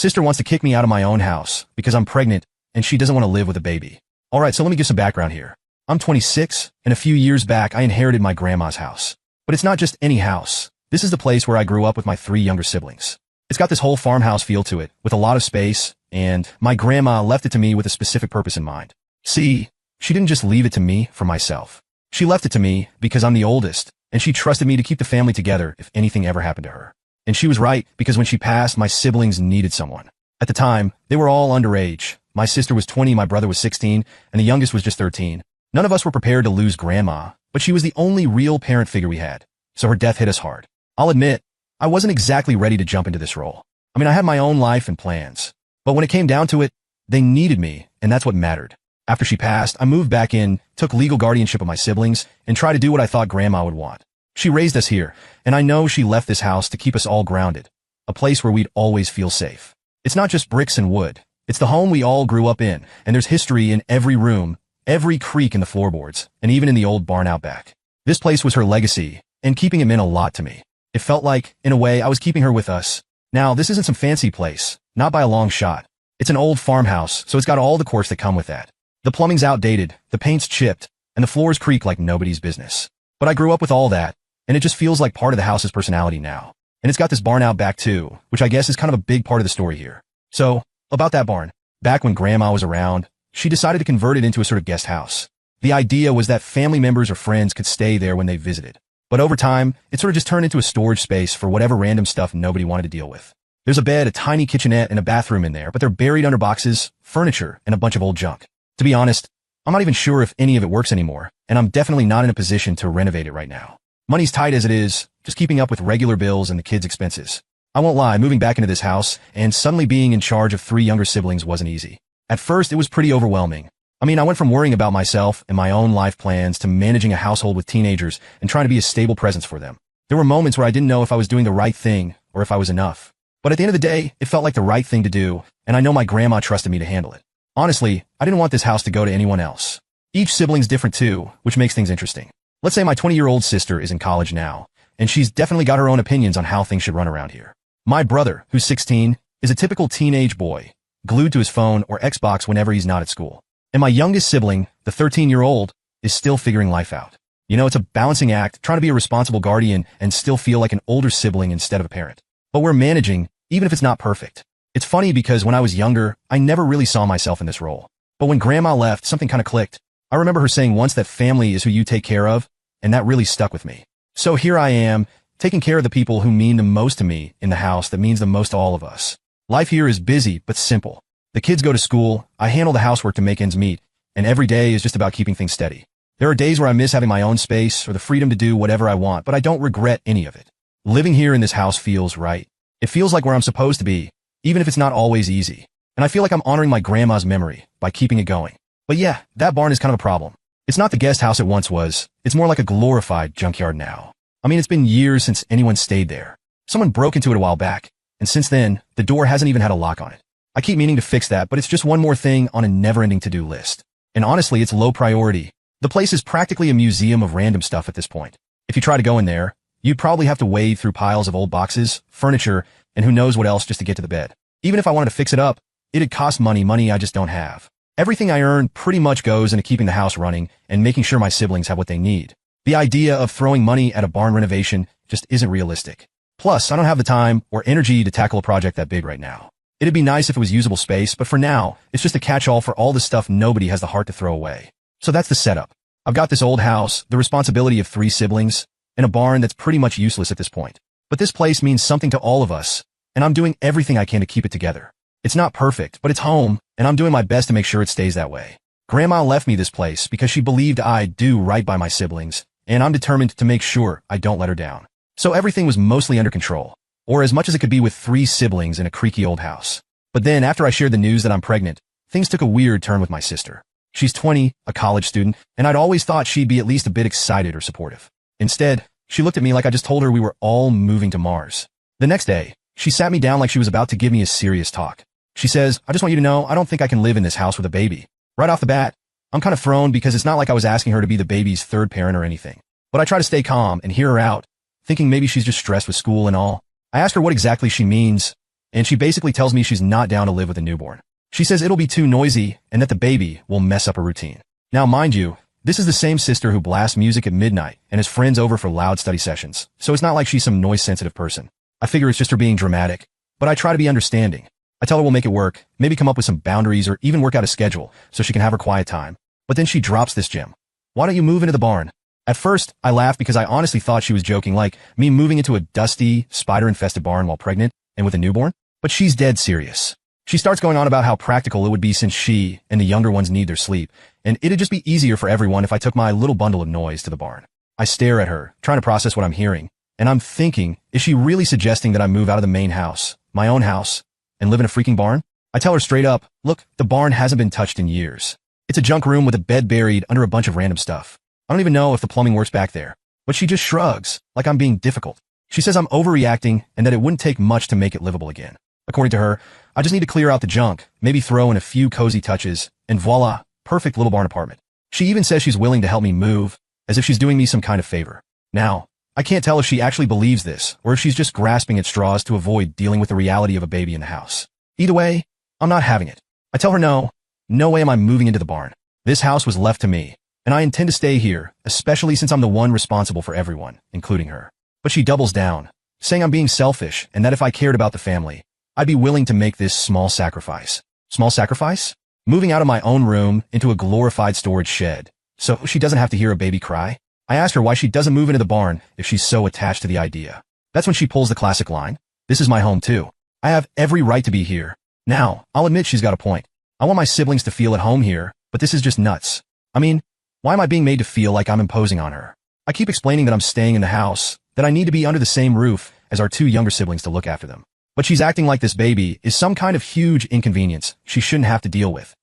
Sister wants to kick me out of my own house because I'm pregnant and she doesn't want to live with a baby. Alright, so let me give some background here. I'm 26, and a few years back I inherited my grandma's house. But it's not just any house. This is the place where I grew up with my 3 younger siblings. It's got this whole farmhouse feel to it, with a lot of space, and my grandma left it to me with a specific purpose in mind. See, she didn't just leave it to me for myself. She left it to me because I'm the oldest, and she trusted me to keep the family together if anything ever happened to her. And she was right, because when she passed, my siblings needed someone. At the time, they were all underage. My sister was 20, my brother was 16, and the youngest was just 13. None of us were prepared to lose Grandma, but she was the only real parent figure we had, so her death hit us hard. I'll admit, I wasn't exactly ready to jump into this role. I mean, I had my own life and plans. But when it came down to it, they needed me, and that's what mattered. After she passed, I moved back in, took legal guardianship of my siblings, and tried to do what I thought Grandma would want. She raised us here, and I know she left this house to keep us all grounded, a place where we'd always feel safe. It's not just bricks and wood. It's the home we all grew up in, and there's history in every room, every creak in the floorboards, and even in the old barn out back. This place was her legacy, and keeping it meant a lot to me. It felt like, in a way, I was keeping her with us. Now, this isn't some fancy place, not by a long shot. It's an old farmhouse, so it's got all the quirks that come with that. The plumbing's outdated, the paint's chipped, and the floors creak like nobody's business. But I grew up with all that, and it just feels like part of the house's personality now. And it's got this barn out back too, which I guess is kind of a big part of the story here. So, about that barn. Back when Grandma was around, she decided to convert it into a sort of guest house. The idea was that family members or friends could stay there when they visited. But over time, it sort of just turned into a storage space for whatever random stuff nobody wanted to deal with. There's a bed, a tiny kitchenette, and a bathroom in there, but they're buried under boxes, furniture, and a bunch of old junk. To be honest, I'm not even sure if any of it works anymore, and I'm definitely not in a position to renovate it right now. Money's tight as it is, just keeping up with regular bills and the kids' expenses. I won't lie, moving back into this house and suddenly being in charge of 3 younger siblings wasn't easy. At first, it was pretty overwhelming. I mean, I went from worrying about myself and my own life plans to managing a household with teenagers and trying to be a stable presence for them. There were moments where I didn't know if I was doing the right thing or if I was enough. But at the end of the day, it felt like the right thing to do, and I know my grandma trusted me to handle it. Honestly, I didn't want this house to go to anyone else. Each sibling's different too, which makes things interesting. Let's say my 20-year-old sister is in college now, and she's definitely got her own opinions on how things should run around here. My brother, who's 16, is a typical teenage boy, glued to his phone or Xbox whenever he's not at school. And my youngest sibling, the 13-year-old, is still figuring life out. You know, it's a balancing act, trying to be a responsible guardian and still feel like an older sibling instead of a parent. But we're managing, even if it's not perfect. It's funny because when I was younger, I never really saw myself in this role. But when Grandma left, something kind of clicked. I remember her saying once that family is who you take care of, and that really stuck with me. So here I am, taking care of the people who mean the most to me in the house that means the most to all of us. Life here is busy, but simple. The kids go to school, I handle the housework to make ends meet, and every day is just about keeping things steady. There are days where I miss having my own space or the freedom to do whatever I want, but I don't regret any of it. Living here in this house feels right. It feels like where I'm supposed to be, even if it's not always easy. And I feel like I'm honoring my grandma's memory by keeping it going. But yeah, that barn is kind of a problem. It's not the guest house it once was. It's more like a glorified junkyard now. I mean, it's been years since anyone stayed there. Someone broke into it a while back, and since then, the door hasn't even had a lock on it. I keep meaning to fix that, but it's just one more thing on a never-ending to-do list. And honestly, it's low priority. The place is practically a museum of random stuff at this point. If you try to go in there, you'd probably have to wade through piles of old boxes, furniture, and who knows what else just to get to the bed. Even if I wanted to fix it up, it'd cost money I just don't have. Everything I earn pretty much goes into keeping the house running and making sure my siblings have what they need. The idea of throwing money at a barn renovation just isn't realistic. Plus, I don't have the time or energy to tackle a project that big right now. It'd be nice if it was usable space, but for now, it's just a catch-all for all the stuff nobody has the heart to throw away. So that's the setup. I've got this old house, the responsibility of 3 siblings, and a barn that's pretty much useless at this point. But this place means something to all of us, and I'm doing everything I can to keep it together. It's not perfect, but it's home, and I'm doing my best to make sure it stays that way. Grandma left me this place because she believed I'd do right by my siblings, and I'm determined to make sure I don't let her down. So everything was mostly under control, or as much as it could be with 3 siblings in a creaky old house. But then after I shared the news that I'm pregnant, things took a weird turn with my sister. She's 20, a college student, and I'd always thought she'd be at least a bit excited or supportive. Instead, she looked at me like I just told her we were all moving to Mars. The next day, she sat me down like she was about to give me a serious talk. She says, "I just want you to know, I don't think I can live in this house with a baby." Right off the bat, I'm kind of thrown because it's not like I was asking her to be the baby's third parent or anything. But I try to stay calm and hear her out, thinking maybe she's just stressed with school and all. I ask her what exactly she means, and she basically tells me she's not down to live with a newborn. She says it'll be too noisy and that the baby will mess up her routine. Now, mind you, this is the same sister who blasts music at midnight and has friends over for loud study sessions, so it's not like she's some noise-sensitive person. I figure it's just her being dramatic, but I try to be understanding. I tell her we'll make it work, maybe come up with some boundaries or even work out a schedule so she can have her quiet time. But then she drops this gem. Why don't you move into the barn? At first, I laughed because I honestly thought she was joking, like me moving into a dusty, spider-infested barn while pregnant and with a newborn. But she's dead serious. She starts going on about how practical it would be since she and the younger ones need their sleep, and it'd just be easier for everyone if I took my little bundle of noise to the barn. I stare at her, trying to process what I'm hearing, and I'm thinking, is she really suggesting that I move out of the main house, my own house, and live in a freaking barn? I tell her straight up, look, the barn hasn't been touched in years. It's a junk room with a bed buried under a bunch of random stuff. I don't even know if the plumbing works back there. But she just shrugs, like I'm being difficult. She says I'm overreacting and that it wouldn't take much to make it livable again. According to her, I just need to clear out the junk, maybe throw in a few cozy touches, and voila, perfect little barn apartment. She even says she's willing to help me move, as if she's doing me some kind of favor. Now, I can't tell if she actually believes this, or if she's just grasping at straws to avoid dealing with the reality of a baby in the house. Either way, I'm not having it. I tell her no way am I moving into the barn. This house was left to me, and I intend to stay here, especially since I'm the one responsible for everyone, including her. But she doubles down, saying I'm being selfish and that if I cared about the family, I'd be willing to make this small sacrifice. Small sacrifice? Moving out of my own room into a glorified storage shed, so she doesn't have to hear a baby cry? I ask her why she doesn't move into the barn if she's so attached to the idea. That's when she pulls the classic line. This is my home too. I have every right to be here. Now, I'll admit she's got a point. I want my siblings to feel at home here, but this is just nuts. I mean, why am I being made to feel like I'm imposing on her? I keep explaining that I'm staying in the house, that I need to be under the same roof as our two younger siblings to look after them. But she's acting like this baby is some kind of huge inconvenience she shouldn't have to deal with,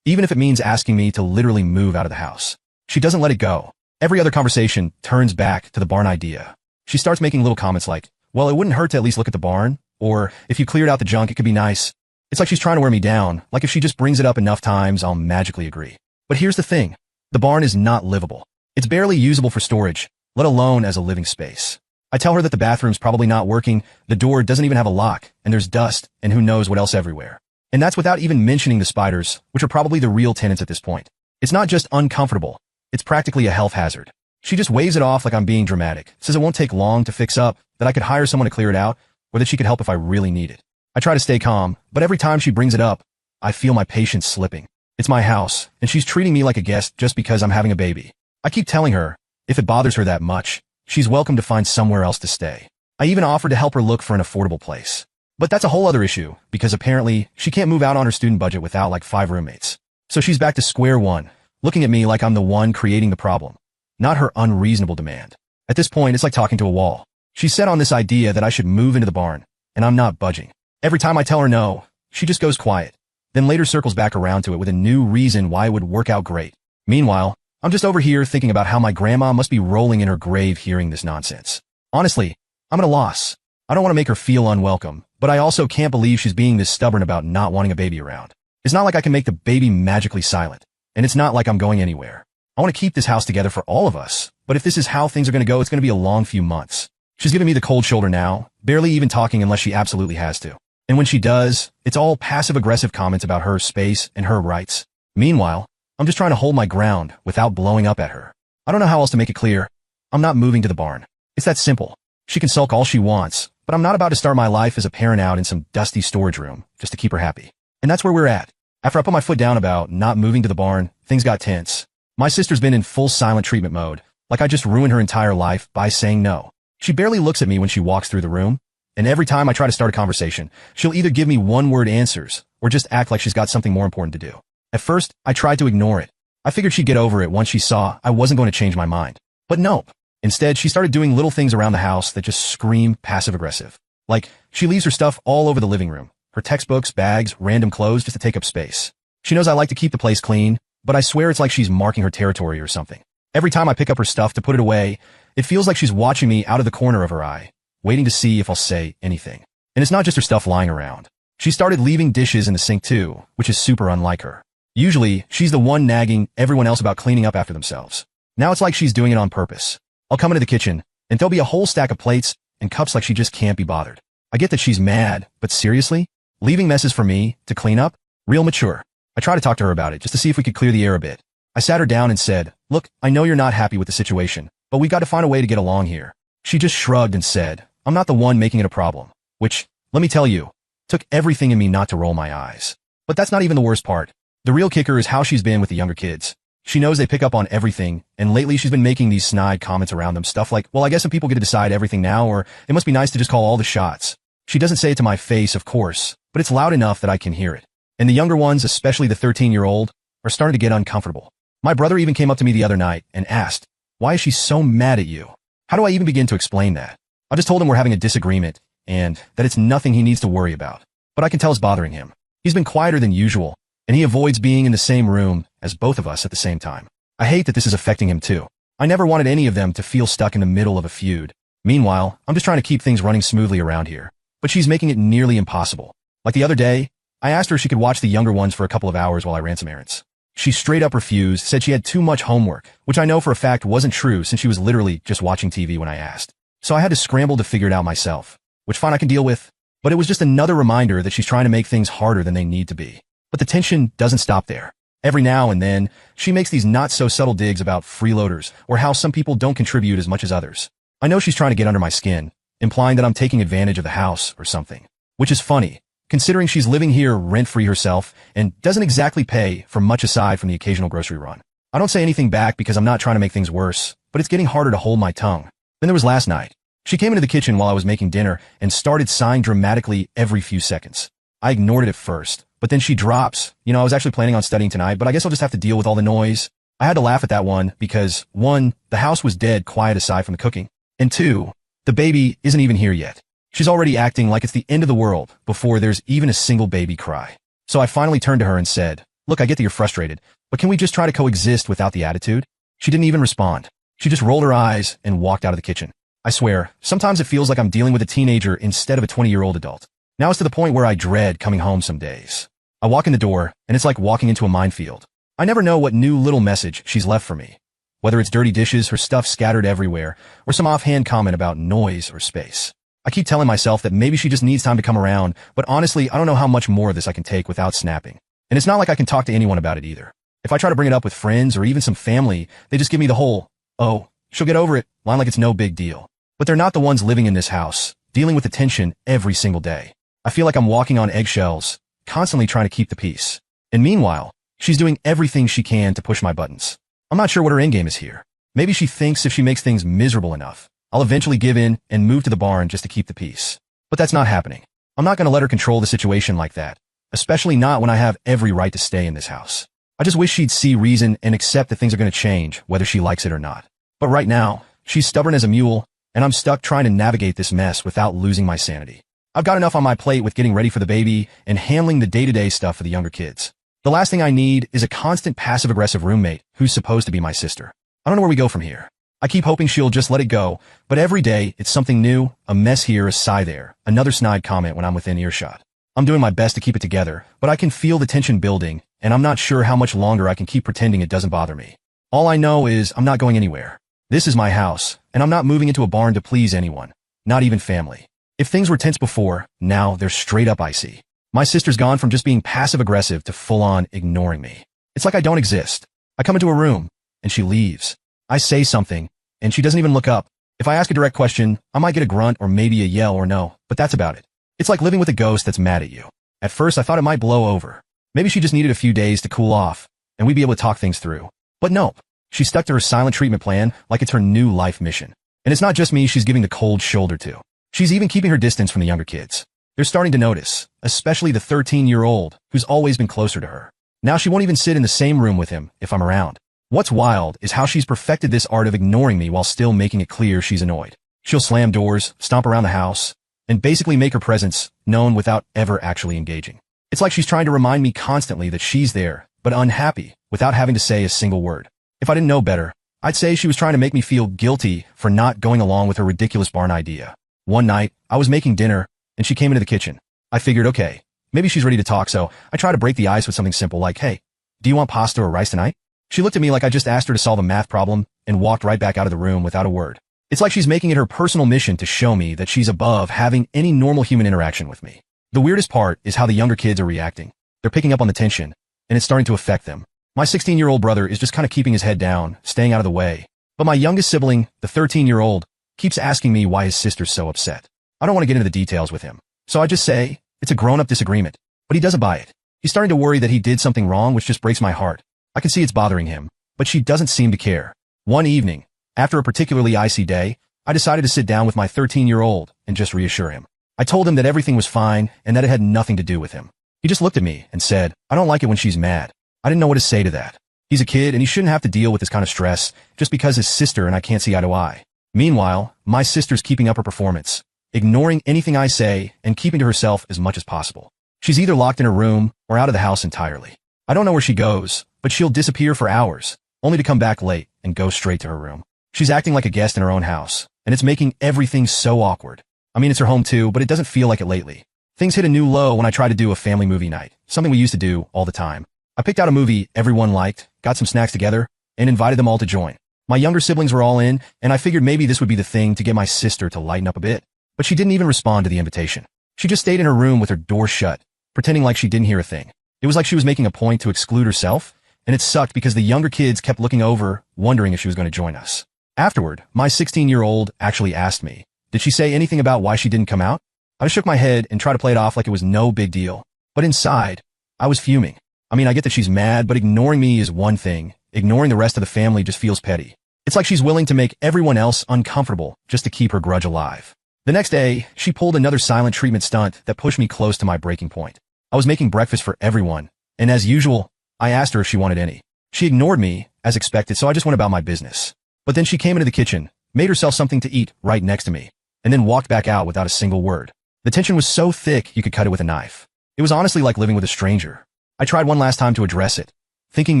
even if it means asking me to literally move out of the house. She doesn't let it go. Every other conversation turns back to the barn idea. She starts making little comments like, well, it wouldn't hurt to at least look at the barn, or if you cleared out the junk, it could be nice. It's like she's trying to wear me down, like if she just brings it up enough times, I'll magically agree. But here's the thing. The barn is not livable. It's barely usable for storage, let alone as a living space. I tell her that the bathroom's probably not working, the door doesn't even have a lock, and there's dust, and who knows what else everywhere. And that's without even mentioning the spiders, which are probably the real tenants at this point. It's not just uncomfortable, it's practically a health hazard. She just waves it off like I'm being dramatic, says it won't take long to fix up, that I could hire someone to clear it out, or that she could help if I really need it. I try to stay calm, but every time she brings it up, I feel my patience slipping. It's my house, and she's treating me like a guest just because I'm having a baby. I keep telling her, if it bothers her that much, she's welcome to find somewhere else to stay. I even offered to help her look for an affordable place. But that's a whole other issue, because apparently, she can't move out on her student budget without like 5 roommates. So she's back to square one, looking at me like I'm the one creating the problem, not her unreasonable demand. At this point, it's like talking to a wall. She's set on this idea that I should move into the barn, and I'm not budging. Every time I tell her no, she just goes quiet, then later circles back around to it with a new reason why it would work out great. Meanwhile, I'm just over here thinking about how my grandma must be rolling in her grave hearing this nonsense. Honestly, I'm at a loss. I don't want to make her feel unwelcome, but I also can't believe she's being this stubborn about not wanting a baby around. It's not like I can make the baby magically silent, and it's not like I'm going anywhere. I want to keep this house together for all of us, but if this is how things are going to go, it's going to be a long few months. She's giving me the cold shoulder now, barely even talking unless she absolutely has to. And when she does, it's all passive-aggressive comments about her space and her rights. Meanwhile, I'm just trying to hold my ground without blowing up at her. I don't know how else to make it clear. I'm not moving to the barn. It's that simple. She can sulk all she wants, but I'm not about to start my life as a parent out in some dusty storage room just to keep her happy. And that's where we're at. After I put my foot down about not moving to the barn, things got tense. My sister's been in full silent treatment mode, like I just ruined her entire life by saying no. She barely looks at me when she walks through the room, and every time I try to start a conversation, she'll either give me one-word answers or just act like she's got something more important to do. At first, I tried to ignore it. I figured she'd get over it once she saw I wasn't going to change my mind. But nope. Instead, she started doing little things around the house that just scream passive-aggressive. Like, she leaves her stuff all over the living room. Her textbooks, bags, random clothes just to take up space. She knows I like to keep the place clean, but I swear it's like she's marking her territory or something. Every time I pick up her stuff to put it away, it feels like she's watching me out of the corner of her eye, waiting to see if I'll say anything. And it's not just her stuff lying around. She started leaving dishes in the sink too, which is super unlike her. Usually, she's the one nagging everyone else about cleaning up after themselves. Now it's like she's doing it on purpose. I'll come into the kitchen, and there'll be a whole stack of plates and cups like she just can't be bothered. I get that she's mad, but seriously? Leaving messes for me to clean up? Real mature. I try to talk to her about it just to see if we could clear the air a bit. I sat her down and said, look, I know you're not happy with the situation, but we got to find a way to get along here. She just shrugged and said, I'm not the one making it a problem. Which, let me tell you, took everything in me not to roll my eyes. But that's not even the worst part. The real kicker is how she's been with the younger kids. She knows they pick up on everything, and lately she's been making these snide comments around them, stuff like, well, I guess some people get to decide everything now, or it must be nice to just call all the shots. She doesn't say it to my face, of course, but it's loud enough that I can hear it. And the younger ones, especially the 13-year-old, are starting to get uncomfortable. My brother even came up to me the other night and asked, why is she so mad at you? How do I even begin to explain that? I just told him we're having a disagreement, and that it's nothing he needs to worry about. But I can tell it's bothering him. He's been quieter than usual, and he avoids being in the same room as both of us at the same time. I hate that this is affecting him too. I never wanted any of them to feel stuck in the middle of a feud. Meanwhile, I'm just trying to keep things running smoothly around here. But she's making it nearly impossible. Like the other day, I asked her if she could watch the younger ones for a couple of hours while I ran some errands. She straight up refused, said she had too much homework, which I know for a fact wasn't true since she was literally just watching TV when I asked. So I had to scramble to figure it out myself, which fine I can deal with. But it was just another reminder that she's trying to make things harder than they need to be. But the tension doesn't stop there. Every now and then, she makes these not-so-subtle digs about freeloaders or how some people don't contribute as much as others. I know she's trying to get under my skin, implying that I'm taking advantage of the house or something. Which is funny, considering she's living here rent-free herself and doesn't exactly pay for much aside from the occasional grocery run. I don't say anything back because I'm not trying to make things worse, but it's getting harder to hold my tongue. Then there was last night. She came into the kitchen while I was making dinner and started sighing dramatically every few seconds. I ignored it at first, but then she drops. I was actually planning on studying tonight, but I guess I'll just have to deal with all the noise. I had to laugh at that one because, 1, the house was dead quiet aside from the cooking, and 2, the baby isn't even here yet. She's already acting like it's the end of the world before there's even a single baby cry. So I finally turned to her and said, look, I get that you're frustrated, but can we just try to coexist without the attitude? She didn't even respond. She just rolled her eyes and walked out of the kitchen. I swear, sometimes it feels like I'm dealing with a teenager instead of a 20-year-old adult. Now it's to the point where I dread coming home some days. I walk in the door, and it's like walking into a minefield. I never know what new little message she's left for me. Whether it's dirty dishes, her stuff scattered everywhere, or some offhand comment about noise or space. I keep telling myself that maybe she just needs time to come around, but honestly, I don't know how much more of this I can take without snapping. And it's not like I can talk to anyone about it either. If I try to bring it up with friends or even some family, they just give me the whole, oh, she'll get over it, line like it's no big deal. But they're not the ones living in this house, dealing with the tension every single day. I feel like I'm walking on eggshells, constantly trying to keep the peace. And meanwhile, she's doing everything she can to push my buttons. I'm not sure what her endgame is here. Maybe she thinks if she makes things miserable enough, I'll eventually give in and move to the barn just to keep the peace. But that's not happening. I'm not going to let her control the situation like that, especially not when I have every right to stay in this house. I just wish she'd see reason and accept that things are going to change, whether she likes it or not. But right now, she's stubborn as a mule, and I'm stuck trying to navigate this mess without losing my sanity. I've got enough on my plate with getting ready for the baby and handling the day-to-day stuff for the younger kids. The last thing I need is a constant passive-aggressive roommate who's supposed to be my sister. I don't know where we go from here. I keep hoping she'll just let it go, but every day it's something new, a mess here, a sigh there, another snide comment when I'm within earshot. I'm doing my best to keep it together, but I can feel the tension building, and I'm not sure how much longer I can keep pretending it doesn't bother me. All I know is I'm not going anywhere. This is my house, and I'm not moving into a barn to please anyone, not even family. If things were tense before, now they're straight up icy. My sister's gone from just being passive-aggressive to full-on ignoring me. It's like I don't exist. I come into a room, and she leaves. I say something, and she doesn't even look up. If I ask a direct question, I might get a grunt or maybe a yell or no, but that's about it. It's like living with a ghost that's mad at you. At first, I thought it might blow over. Maybe she just needed a few days to cool off, and we'd be able to talk things through. But nope. She stuck to her silent treatment plan like it's her new life mission. And it's not just me she's giving the cold shoulder to. She's even keeping her distance from the younger kids. They're starting to notice, especially the 13-year-old, who's always been closer to her. Now she won't even sit in the same room with him if I'm around. What's wild is how she's perfected this art of ignoring me while still making it clear she's annoyed. She'll slam doors, stomp around the house, and basically make her presence known without ever actually engaging. It's like she's trying to remind me constantly that she's there, but unhappy, without having to say a single word. If I didn't know better, I'd say she was trying to make me feel guilty for not going along with her ridiculous barn idea. One night, I was making dinner, and she came into the kitchen. I figured, okay, maybe she's ready to talk, so I tried to break the ice with something simple like, hey, do you want pasta or rice tonight? She looked at me like I just asked her to solve a math problem and walked right back out of the room without a word. It's like she's making it her personal mission to show me that she's above having any normal human interaction with me. The weirdest part is how the younger kids are reacting. They're picking up on the tension, and it's starting to affect them. My 16-year-old brother is just kind of keeping his head down, staying out of the way. But my youngest sibling, the 13-year-old, keeps asking me why his sister's so upset. I don't want to get into the details with him, so I just say, it's a grown-up disagreement. But he doesn't buy it. He's starting to worry that he did something wrong, which just breaks my heart. I can see it's bothering him, but she doesn't seem to care. One evening, after a particularly icy day, I decided to sit down with my 13-year-old and just reassure him. I told him that everything was fine and that it had nothing to do with him. He just looked at me and said, I don't like it when she's mad. I didn't know what to say to that. He's a kid and he shouldn't have to deal with this kind of stress just because his sister and I can't see eye to eye. Meanwhile, my sister's keeping up her performance, ignoring anything I say and keeping to herself as much as possible. She's either locked in her room or out of the house entirely. I don't know where she goes, but she'll disappear for hours, only to come back late and go straight to her room. She's acting like a guest in her own house, and it's making everything so awkward. I mean, it's her home too, but it doesn't feel like it lately. Things hit a new low when I tried to do a family movie night, something we used to do all the time. I picked out a movie everyone liked, got some snacks together, and invited them all to join. My younger siblings were all in, and I figured maybe this would be the thing to get my sister to lighten up a bit. But she didn't even respond to the invitation. She just stayed in her room with her door shut, pretending like she didn't hear a thing. It was like she was making a point to exclude herself, and it sucked because the younger kids kept looking over, wondering if she was going to join us. Afterward, my 16-year-old actually asked me, did she say anything about why she didn't come out? I just shook my head and tried to play it off like it was no big deal. But inside, I was fuming. I mean, I get that she's mad, but ignoring me is one thing. Ignoring the rest of the family just feels petty. It's like she's willing to make everyone else uncomfortable just to keep her grudge alive. The next day, she pulled another silent treatment stunt that pushed me close to my breaking point. I was making breakfast for everyone, and as usual, I asked her if she wanted any. She ignored me, as expected, so I just went about my business. But then she came into the kitchen, made herself something to eat right next to me, and then walked back out without a single word. The tension was so thick you could cut it with a knife. It was honestly like living with a stranger. I tried one last time to address it, thinking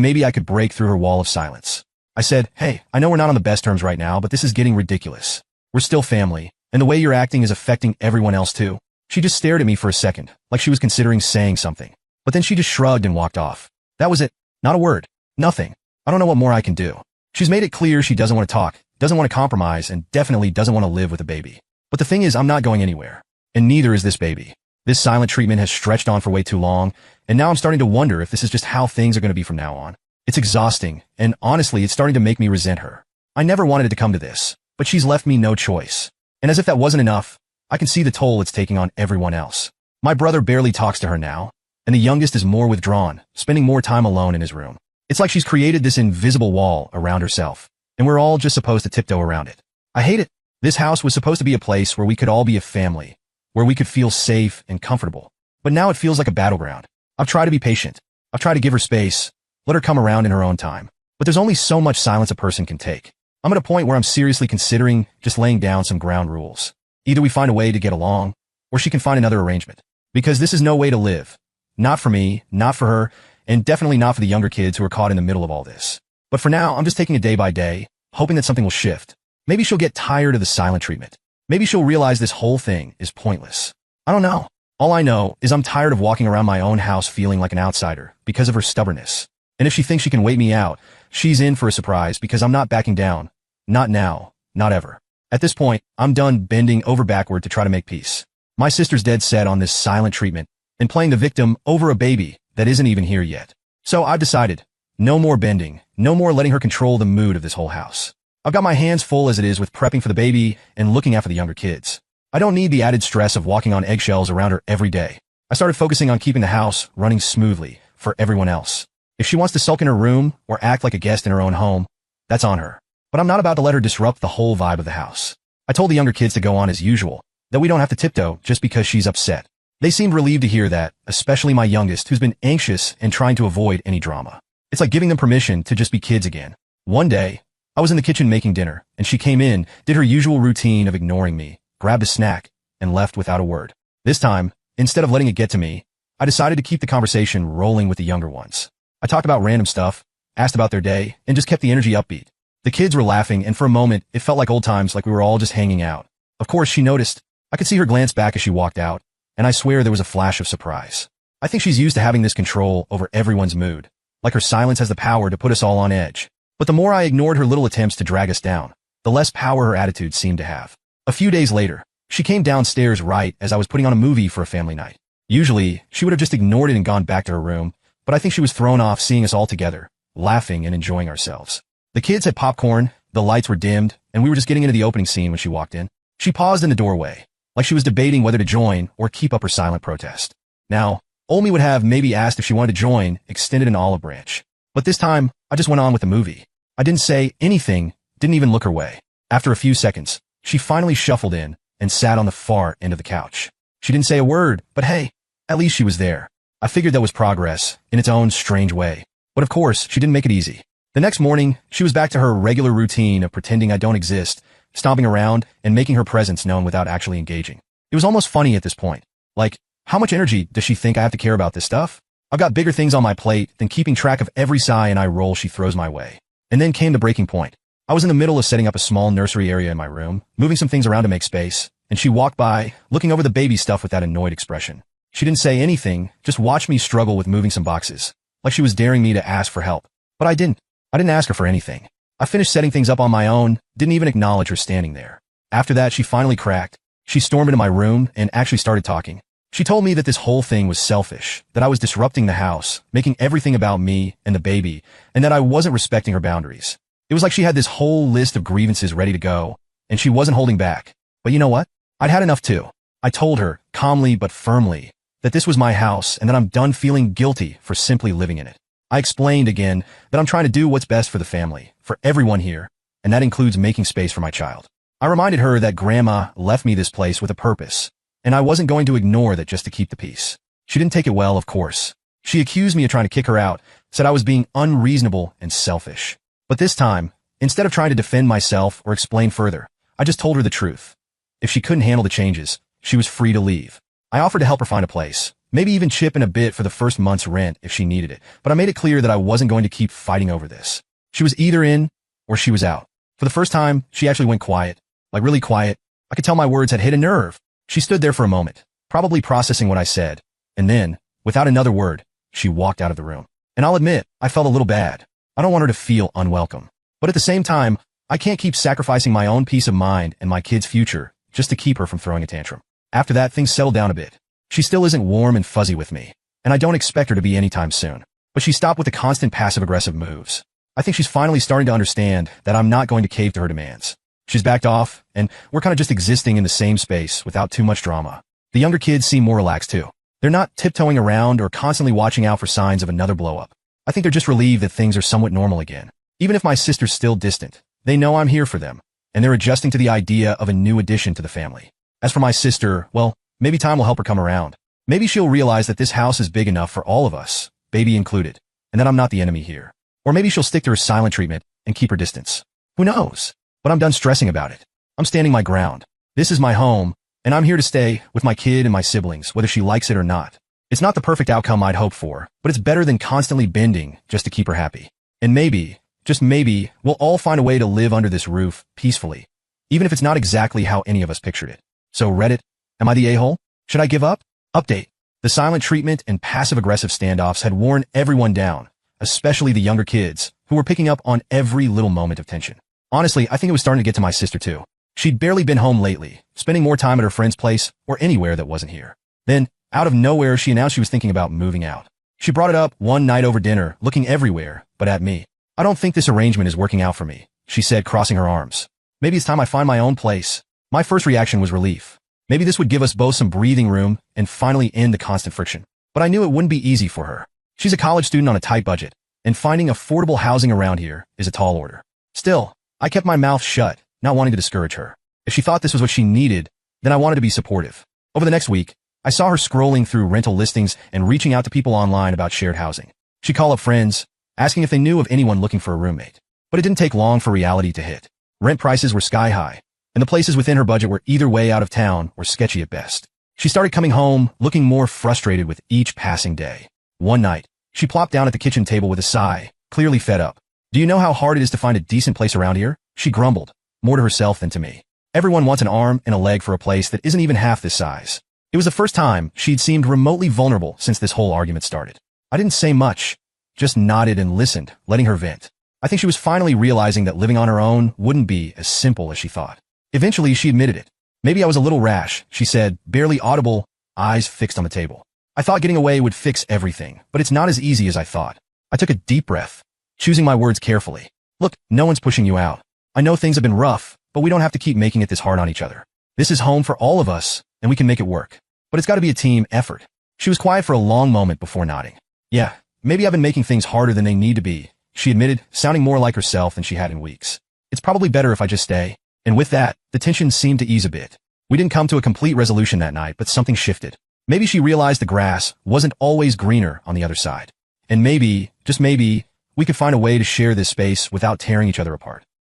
maybe I could break through her wall of silence. I said, hey, I know we're not on the best terms right now, but this is getting ridiculous. We're still family, and the way you're acting is affecting everyone else too. She just stared at me for a second, like she was considering saying something. But then she just shrugged and walked off. That was it. Not a word. Nothing. I don't know what more I can do. She's made it clear she doesn't want to talk, doesn't want to compromise, and definitely doesn't want to live with a baby. But the thing is, I'm not going anywhere. And neither is this baby. This silent treatment has stretched on for way too long, and now I'm starting to wonder if this is just how things are going to be from now on. It's exhausting, and honestly, it's starting to make me resent her. I never wanted it to come to this, but she's left me no choice. And as if that wasn't enough, I can see the toll it's taking on everyone else. My brother barely talks to her now, and the youngest is more withdrawn, spending more time alone in his room. It's like she's created this invisible wall around herself, and we're all just supposed to tiptoe around it. I hate it. This house was supposed to be a place where we could all be a family, where we could feel safe and comfortable. But now it feels like a battleground. I've tried to be patient. I've tried to give her space, let her come around in her own time. But there's only so much silence a person can take. I'm at a point where I'm seriously considering just laying down some ground rules. Either we find a way to get along, or she can find another arrangement. Because this is no way to live. Not for me, not for her, and definitely not for the younger kids who are caught in the middle of all this. But for now, I'm just taking it day by day, hoping that something will shift. Maybe she'll get tired of the silent treatment. Maybe she'll realize this whole thing is pointless. I don't know. All I know is I'm tired of walking around my own house feeling like an outsider because of her stubbornness. And if she thinks she can wait me out, she's in for a surprise because I'm not backing down. Not now. Not ever. At this point, I'm done bending over backward to try to make peace. My sister's dead set on this silent treatment and playing the victim over a baby that isn't even here yet. So I've decided, no more bending, no more letting her control the mood of this whole house. I've got my hands full as it is with prepping for the baby and looking after the younger kids. I don't need the added stress of walking on eggshells around her every day. I started focusing on keeping the house running smoothly for everyone else. If she wants to sulk in her room or act like a guest in her own home, that's on her. But I'm not about to let her disrupt the whole vibe of the house. I told the younger kids to go on as usual, that we don't have to tiptoe just because she's upset. They seemed relieved to hear that, especially my youngest, who's been anxious and trying to avoid any drama. It's like giving them permission to just be kids again. One day, I was in the kitchen making dinner, and she came in, did her usual routine of ignoring me, grabbed a snack, and left without a word. This time, instead of letting it get to me, I decided to keep the conversation rolling with the younger ones. I talked about random stuff, asked about their day, and just kept the energy upbeat. The kids were laughing, and for a moment, it felt like old times, like we were all just hanging out. Of course, she noticed. I could see her glance back as she walked out, and I swear there was a flash of surprise. I think she's used to having this control over everyone's mood, like her silence has the power to put us all on edge. But the more I ignored her little attempts to drag us down, the less power her attitude seemed to have. A few days later, she came downstairs right as I was putting on a movie for a family night. Usually, she would have just ignored it and gone back to her room, but I think she was thrown off seeing us all together, laughing and enjoying ourselves. The kids had popcorn, the lights were dimmed, and we were just getting into the opening scene when she walked in. She paused in the doorway, like she was debating whether to join or keep up her silent protest. Now, Olmi would have maybe asked if she wanted to join, extended an olive branch. But this time, I just went on with the movie. I didn't say anything, didn't even look her way. After a few seconds, she finally shuffled in and sat on the far end of the couch. She didn't say a word, but hey, at least she was there. I figured that was progress, in its own strange way. But of course, she didn't make it easy. The next morning, she was back to her regular routine of pretending I don't exist, stomping around, and making her presence known without actually engaging. It was almost funny at this point. Like, how much energy does she think I have to care about this stuff? I've got bigger things on my plate than keeping track of every sigh and eye roll she throws my way. And then came the breaking point. I was in the middle of setting up a small nursery area in my room, moving some things around to make space, and she walked by, looking over the baby stuff with that annoyed expression. She didn't say anything, just watched me struggle with moving some boxes, like she was daring me to ask for help. But I didn't. I didn't ask her for anything. I finished setting things up on my own, didn't even acknowledge her standing there. After that, she finally cracked. She stormed into my room and actually started talking. She told me that this whole thing was selfish, that I was disrupting the house, making everything about me and the baby, and that I wasn't respecting her boundaries. It was like she had this whole list of grievances ready to go, and she wasn't holding back. But you know what? I'd had enough too. I told her, calmly but firmly, that this was my house and that I'm done feeling guilty for simply living in it. I explained again that I'm trying to do what's best for the family, for everyone here, and that includes making space for my child. I reminded her that Grandma left me this place with a purpose, and I wasn't going to ignore that just to keep the peace. She didn't take it well, of course. She accused me of trying to kick her out, said I was being unreasonable and selfish. But this time, instead of trying to defend myself or explain further, I just told her the truth. If she couldn't handle the changes, she was free to leave. I offered to help her find a place, maybe even chip in a bit for the first month's rent if she needed it, but I made it clear that I wasn't going to keep fighting over this. She was either in or she was out. For the first time, she actually went quiet, like really quiet. I could tell my words had hit a nerve. She stood there for a moment, probably processing what I said, and then, without another word, she walked out of the room. And I'll admit, I felt a little bad. I don't want her to feel unwelcome. But at the same time, I can't keep sacrificing my own peace of mind and my kid's future just to keep her from throwing a tantrum. After that, things settled down a bit. She still isn't warm and fuzzy with me, and I don't expect her to be anytime soon. But she stopped with the constant passive-aggressive moves. I think she's finally starting to understand that I'm not going to cave to her demands. She's backed off, and we're kind of just existing in the same space without too much drama. The younger kids seem more relaxed too. They're not tiptoeing around or constantly watching out for signs of another blow-up. I think they're just relieved that things are somewhat normal again. Even if my sister's still distant, they know I'm here for them, and they're adjusting to the idea of a new addition to the family. As for my sister, well, maybe time will help her come around. Maybe she'll realize that this house is big enough for all of us, baby included, and that I'm not the enemy here. Or maybe she'll stick to her silent treatment and keep her distance. Who knows? But I'm done stressing about it. I'm standing my ground. This is my home, and I'm here to stay with my kid and my siblings, whether she likes it or not. It's not the perfect outcome I'd hoped for, but it's better than constantly bending just to keep her happy. And maybe, just maybe, we'll all find a way to live under this roof peacefully, even if it's not exactly how any of us pictured it. So Reddit, am I the a-hole? Should I give up? Update. The silent treatment and passive-aggressive standoffs had worn everyone down, especially the younger kids, who were picking up on every little moment of tension. Honestly, I think it was starting to get to my sister too. She'd barely been home lately, spending more time at her friend's place or anywhere that wasn't here. Then, out of nowhere, she announced she was thinking about moving out. She brought it up one night over dinner, looking everywhere, but at me. I don't think this arrangement is working out for me, she said, crossing her arms. Maybe it's time I find my own place. My first reaction was relief. Maybe this would give us both some breathing room and finally end the constant friction. But I knew it wouldn't be easy for her. She's a college student on a tight budget, and finding affordable housing around here is a tall order. Still, I kept my mouth shut, not wanting to discourage her. If she thought this was what she needed, then I wanted to be supportive. Over the next week, I saw her scrolling through rental listings and reaching out to people online about shared housing. She'd call up friends, asking if they knew of anyone looking for a roommate. But it didn't take long for reality to hit. Rent prices were sky high, and the places within her budget were either way out of town or sketchy at best. She started coming home, looking more frustrated with each passing day. One night, she plopped down at the kitchen table with a sigh, clearly fed up. Do you know how hard it is to find a decent place around here? She grumbled, more to herself than to me. Everyone wants an arm and a leg for a place that isn't even half this size. It was the first time she'd seemed remotely vulnerable since this whole argument started. I didn't say much, just nodded and listened, letting her vent. I think she was finally realizing that living on her own wouldn't be as simple as she thought. Eventually, she admitted it. Maybe I was a little rash, she said, barely audible, eyes fixed on the table. I thought getting away would fix everything, but it's not as easy as I thought. I took a deep breath, choosing my words carefully. Look, no one's pushing you out. I know things have been rough, but we don't have to keep making it this hard on each other. This is home for all of us, and we can make it work. But it's got to be a team effort. She was quiet for a long moment before nodding. Yeah, maybe I've been making things harder than they need to be, she admitted, sounding more like herself than she had in weeks. It's probably better if I just stay. And with that, the tension seemed to ease a bit. We didn't come to a complete resolution that night, but something shifted. Maybe she realized the grass wasn't always greener on the other side. And maybe, just maybe, we could find a way to share this space without tearing each other apart.